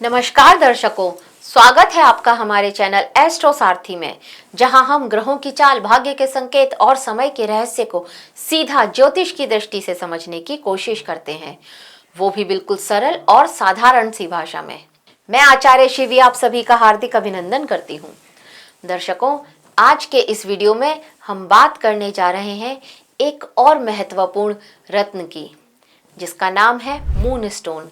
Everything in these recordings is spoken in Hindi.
नमस्कार दर्शकों, स्वागत है आपका हमारे चैनल एस्ट्रो सारथी में, जहां हम ग्रहों की चाल, भाग्य के संकेत और समय के रहस्य को सीधा ज्योतिष की दृष्टि से समझने की कोशिश करते हैं, वो भी बिल्कुल सरल और साधारण सी भाषा में। मैं आचार्य शिवी आप सभी का हार्दिक अभिनंदन करती हूँ। दर्शकों, आज के इस वीडियो में हम बात करने जा रहे हैं एक और महत्वपूर्ण रत्न की, जिसका नाम है मून स्टोन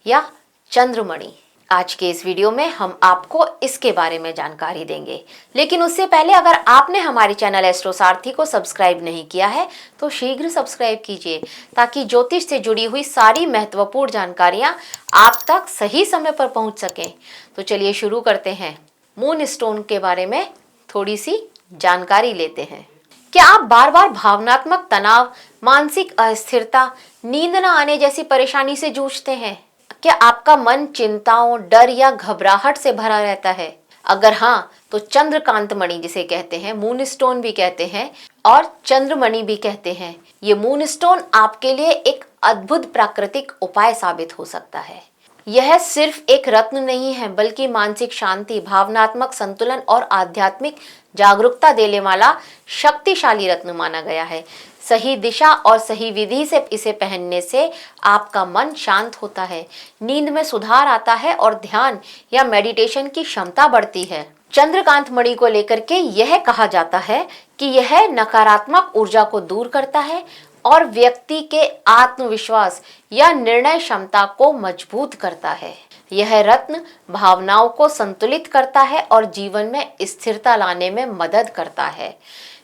या चंद्रमणि। आज के इस वीडियो में हम आपको इसके बारे में जानकारी देंगे, लेकिन उससे पहले अगर आपने हमारे चैनल एस्ट्रो सारथी को सब्सक्राइब नहीं किया है तो शीघ्र सब्सक्राइब कीजिए, ताकि ज्योतिष से जुड़ी हुई सारी महत्वपूर्ण जानकारियां आप तक सही समय पर पहुंच सकें। तो चलिए शुरू करते हैं। मून स्टोन के बारे में थोड़ी सी जानकारी लेते हैं। क्या आप बार बार भावनात्मक तनाव, मानसिक अस्थिरता, नींद न आने जैसी परेशानी से जूझते हैं? क्या आपका मन चिंताओं, डर या घबराहट से भरा रहता है? अगर हाँ, तो चंद्रकांत मणि जिसे कहते हैं, मून स्टोन भी कहते हैं और चंद्रमणि भी कहते हैं, ये मून स्टोन आपके लिए एक अद्भुत प्राकृतिक उपाय साबित हो सकता है। यह सिर्फ एक रत्न नहीं है, बल्कि मानसिक शांति, भावनात्मक संतुलन और आध्यात्मिक जागरूकता देने वाला शक्तिशाली रत्न माना गया है। सही दिशा और सही विधि से इसे पहनने से आपका मन शांत होता है, नींद में सुधार आता है और ध्यान या मेडिटेशन की क्षमता बढ़ती है। चंद्रकांत मणि को लेकर के यह कहा जाता है कि यह नकारात्मक ऊर्जा को दूर करता है और व्यक्ति के आत्मविश्वास या निर्णय क्षमता को मजबूत करता है। यह रत्न भावनाओं को संतुलित करता है और जीवन में स्थिरता लाने में मदद करता है।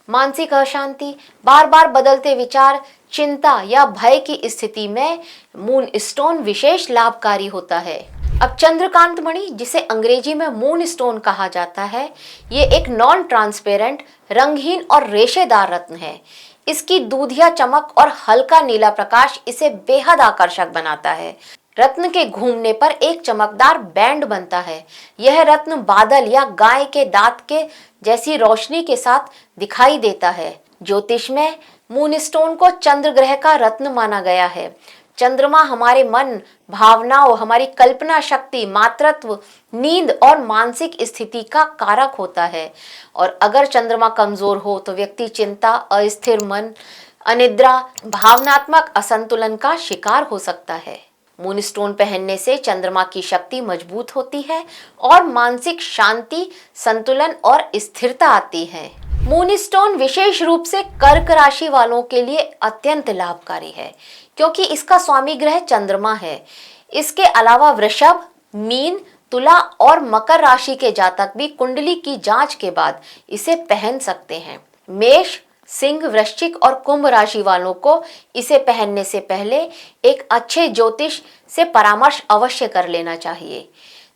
मानसिक अशांति, बार बार बदलते विचार, चिंता या भय की स्थिति में मून स्टोन विशेष लाभकारी होता है। अब चंद्रकांत मणि, जिसे अंग्रेजी में मून स्टोन कहा जाता है, ये एक नॉन ट्रांसपेरेंट, रंगहीन और रेशेदार रत्न है। इसकी दूधिया चमक और हल्का नीला प्रकाश इसे बेहद आकर्षक बनाता है। रत्न के घूमने पर एक चमकदार बैंड बनता है। यह रत्न बादल या गाय के दांत के जैसी रोशनी के साथ दिखाई देता है। ज्योतिष में मून स्टोन को चंद्र ग्रह का रत्न माना गया है। चंद्रमा हमारे मन, भावनाओं, हमारी कल्पना शक्ति, मातृत्व, नींद और मानसिक स्थिति का कारक होता है। और अगर चंद्रमा कमजोर हो तो व्यक्ति चिंता, अस्थिर मन, अनिद्रा, भावनात्मक असंतुलन का शिकार हो सकता है। मून स्टोन पहनने से चंद्रमा की शक्ति मजबूत होती है और मानसिक शांति, संतुलन और स्थिरता आती है। मून स्टोन विशेष रूप से कर्क राशि वालों के लिए अत्यंत लाभकारी है, क्योंकि इसका स्वामी ग्रह चंद्रमा है। इसके अलावा वृषभ, मीन, तुला और मकर राशि के जातक भी कुंडली की जांच के बाद इसे पहन सकते हैं। मेष, सिंह, वृश्चिक और कुंभ राशि वालों को इसे पहनने से पहले एक अच्छे ज्योतिष से परामर्श अवश्य कर लेना चाहिए।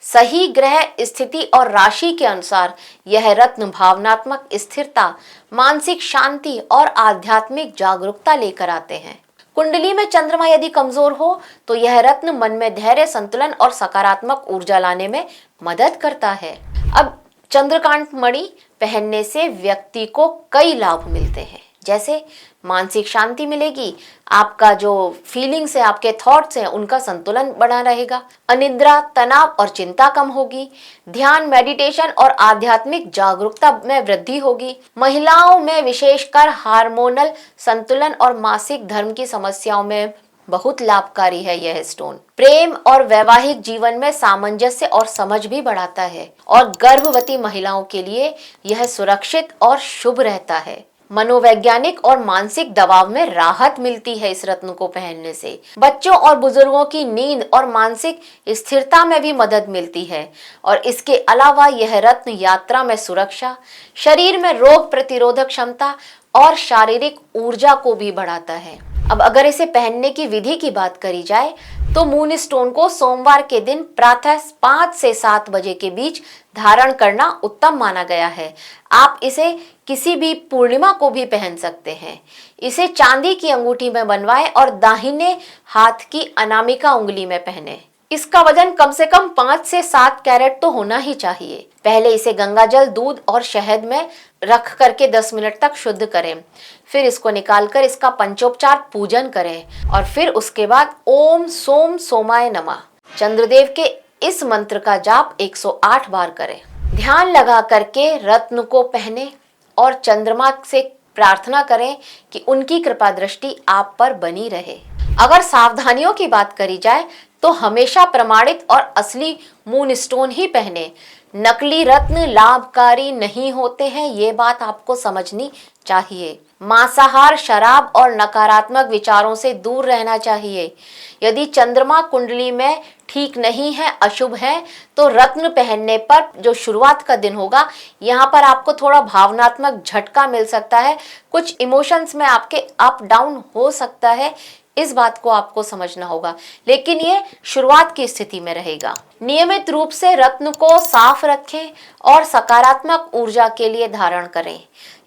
सही ग्रह स्थिति और राशि के अनुसार यह रत्न भावनात्मक स्थिरता, मानसिक शांति और आध्यात्मिक जागरूकता लेकर आते हैं। कुंडली में चंद्रमा यदि कमजोर हो तो यह रत्न मन में धैर्य, संतुलन और सकारात्मक ऊर्जा लाने में मदद करता है। अब चंद्रकांत मणि पहनने से व्यक्ति को कई लाभ मिलते हैं, जैसे मानसिक शांति मिलेगी, आपका जो फीलिंग्स है, आपके थॉट्स हैं, उनका संतुलन बना रहेगा, अनिद्रा, तनाव और चिंता कम होगी, ध्यान, मेडिटेशन और आध्यात्मिक जागरूकता में वृद्धि होगी। महिलाओं में विशेषकर हार्मोनल संतुलन और मासिक धर्म की समस्याओं में बहुत लाभकारी है यह स्टोन। प्रेम और वैवाहिक जीवन में सामंजस्य और समझ भी बढ़ाता है और गर्भवती महिलाओं के लिए यह सुरक्षित और शुभ रहता है। मनोवैज्ञानिक और मानसिक दबाव में राहत मिलती है इस रत्न को पहनने से। बच्चों और बुजुर्गों की नींद और मानसिक स्थिरता में भी मदद मिलती है। और इसके अलावा यह रत्न यात्रा में सुरक्षा, शरीर में रोग प्रतिरोधक क्षमता और शारीरिक ऊर्जा को भी बढ़ाता है। अब अगर इसे पहनने की विधि की बात करी जाए तो मून स्टोन को सोमवार के दिन प्रातः 5 से 7 बजे के बीच धारण करना उत्तम माना गया है। आप इसे किसी भी पूर्णिमा को भी पहन सकते हैं। इसे चांदी की अंगूठी में बनवाएं और दाहिने हाथ की अनामिका उंगली में पहने। इसका वजन कम से कम 5 से 7 कैरेट तो होना ही चाहिए। पहले इसे गंगाजल, दूध और शहद में रख करके 10 मिनट तक शुद्ध करें। फिर इसको निकालकर इसका पंचोपचार पूजन करें और फिर उसके बाद ओम सोम सोमाय नमः चंद्रदेव के इस मंत्र का जाप 108 बार करें। ध्यान लगा करके रत्न को पहने और चंद्रमा से प्रार्थना करें कि उनकी कृपा दृष्टि आप पर बनी रहे। अगर सावधानियों की बात करी जाए तो हमेशा प्रमाणित और असली मून स्टोन ही पहने। नकली रत्न लाभकारी नहीं होते हैं, ये बात आपको समझनी चाहिए। मांसाहार, शराब और नकारात्मक विचारों से दूर रहना चाहिए। यदि चंद्रमा कुंडली में ठीक नहीं है, अशुभ है, तो रत्न पहनने पर जो शुरुआत का दिन होगा, यहाँ पर आपको थोड़ा भावनात्मक झटका मिल सकता है, कुछ इमोशंस में आपके अप डाउन हो सकता है। इस बात को आपको समझना होगा, लेकिन ये शुरुआत की स्थिति में रहेगा। नियमित रूप से रत्न को साफ रखें और सकारात्मक ऊर्जा के लिए धारण करें।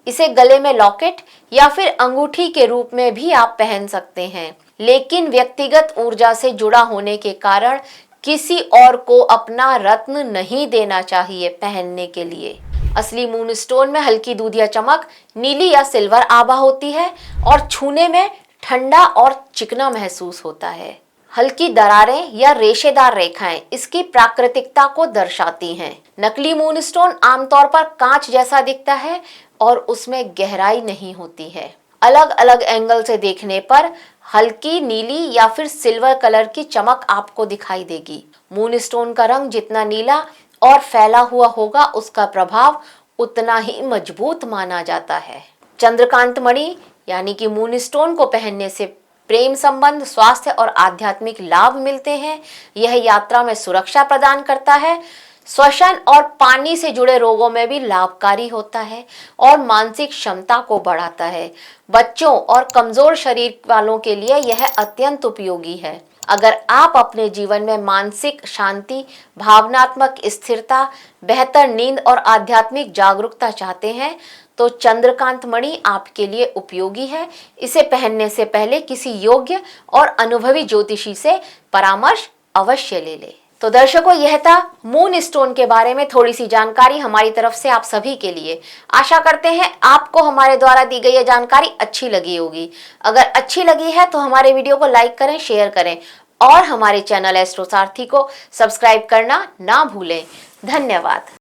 इसे गले में लॉकेट या फिर अंगूठी के रूप में भी आप पहन सकते हैं, लेकिन व्यक्तिगत ऊर्जा से जुड़ा होने के कारण किसी और को अपना रत्न नहीं देना चाहिए पहनने के लिए। असली मून स्टोन में हल्की दूधिया चमक, नीली या सिल्वर आभा होती है और छूने में ठंडा और चिकना महसूस होता है। हल्की दरारें या रेशेदार रेखाएं इसकी प्राकृतिकता को दर्शाती हैं। नकली मून स्टोन आमतौर पर कांच जैसा दिखता है और उसमें गहराई नहीं होती है। अलग अलग एंगल से देखने पर हल्की नीली या फिर सिल्वर कलर की चमक आपको दिखाई देगी। मून स्टोन का रंग जितना नीला और फैला हुआ होगा, उसका प्रभाव उतना ही मजबूत माना जाता है। चंद्रकांत मणि यानी कि मून स्टोन को पहनने से प्रेम संबंध, स्वास्थ्य और आध्यात्मिक लाभ मिलते हैं। यह यात्रा में सुरक्षा प्रदान करता है, श्वसन और पानी से जुड़े रोगों में भी लाभकारी होता है और मानसिक क्षमता को बढ़ाता है। बच्चों और कमजोर शरीर वालों के लिए यह अत्यंत उपयोगी है। अगर आप अपने जीवन में मानसिक शांति, भावनात्मक स्थिरता, बेहतर नींद और आध्यात्मिक जागरूकता चाहते हैं तो चंद्रकांत मणि आपके लिए उपयोगी है। इसे पहनने से पहले किसी योग्य और अनुभवी ज्योतिषी से परामर्श अवश्य ले ले। तो दर्शकों, यह था मून स्टोन के बारे में थोड़ी सी जानकारी हमारी तरफ से आप सभी के लिए। आशा करते हैं आपको हमारे द्वारा दी गई यह जानकारी अच्छी लगी होगी। अगर अच्छी लगी है तो हमारे वीडियो को लाइक करें, शेयर करें और हमारे चैनल एस्ट्रो सारथी को सब्सक्राइब करना ना भूलें। धन्यवाद।